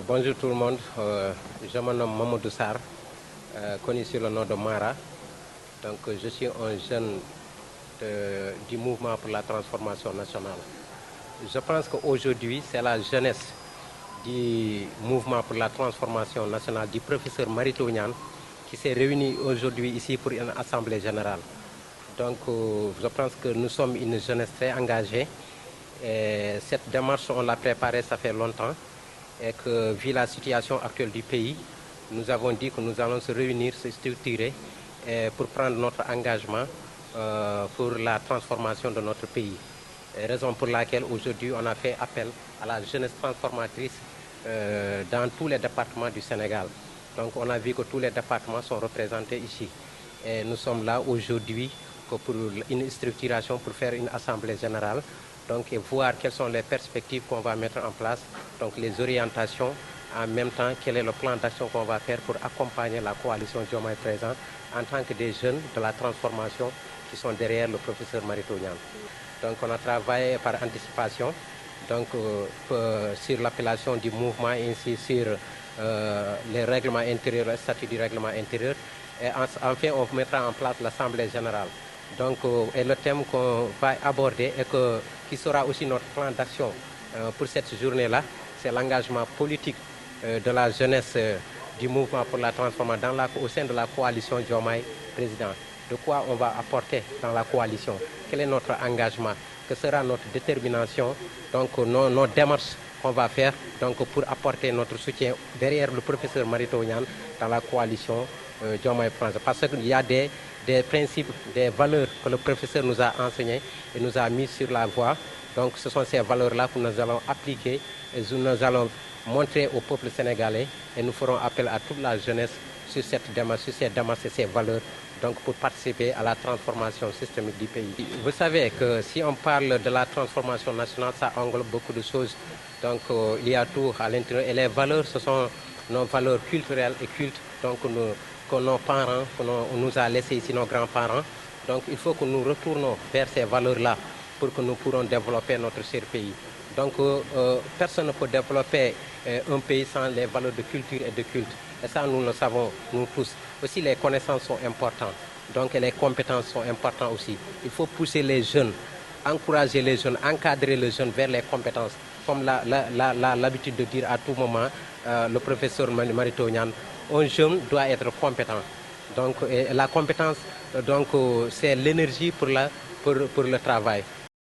Bonjour tout le monde, je me nomme Mamadou Sarr, connu sous le nom de Mara. Donc, je suis un jeune du mouvement pour la transformation nationale. Je pense qu'aujourd'hui, c'est la jeunesse du mouvement pour la transformation nationale du professeur Marito Niane qui s'est réunie aujourd'hui ici pour une assemblée générale. Donc, je pense que nous sommes une jeunesse très engagée. Et cette démarche, on l'a préparée, ça fait longtemps. Et que, vu la situation actuelle du pays, nous avons dit que nous allons se réunir, se structurer pour prendre notre engagement pour la transformation de notre pays. Raison pour laquelle aujourd'hui on a fait appel à la jeunesse transformatrice dans tous les départements du Sénégal. Donc on a vu que tous les départements sont représentés ici. Et nous sommes là aujourd'hui pour une structuration, pour faire une assemblée générale. Donc, et voir quelles sont les perspectives qu'on va mettre en place, donc les orientations, en même temps quel est le plan d'action qu'on va faire pour accompagner la coalition Diomaye Président en tant que des jeunes de la transformation qui sont derrière le professeur Marito Niane. Donc on a travaillé par anticipation donc, sur l'appellation du mouvement ainsi sur les règlements intérieurs, le statut du règlement intérieur. Et enfin, on mettra en place l'Assemblée générale. Donc, et le thème qu'on va aborder et qui sera aussi notre plan d'action pour cette journée-là, c'est l'engagement politique de la jeunesse du mouvement pour la transformation au sein de la coalition Diomaye Président. De quoi on va apporter dans la coalition, quel est notre engagement, que sera notre détermination, donc nos démarches qu'on va faire donc, pour apporter notre soutien derrière le professeur Marito Niane dans la coalition Diomaye Président. Parce qu'il y a des principes, des valeurs que le professeur nous a enseignées et nous a mis sur la voie. Donc ce sont ces valeurs-là que nous allons appliquer et nous allons montrer au peuple sénégalais et nous ferons appel à toute la jeunesse sur cette démarche, sur ces démarches et ces valeurs, donc pour participer à la transformation systémique du pays. Vous savez que si on parle de la transformation nationale, ça englobe beaucoup de choses. Donc il y a tout à l'intérieur et les valeurs, ce sont nos valeurs culturelles et cultes, donc que nos parents, qu'on nous a laissé ici, nos grands-parents. Donc il faut que nous retournons vers ces valeurs-là pour que nous pourrons développer notre cher pays. Donc personne ne peut développer un pays sans les valeurs de culture et de culte. Et ça, nous le savons, nous tous. Aussi, les connaissances sont importantes. Donc, les compétences sont importantes aussi. Il faut pousser les jeunes, encourager les jeunes, encadrer les jeunes vers les compétences. Comme l'habitude de dire à tout moment, le professeur Marito Niane, un jeune doit être compétent. Donc, la compétence, c'est l'énergie pour le travail.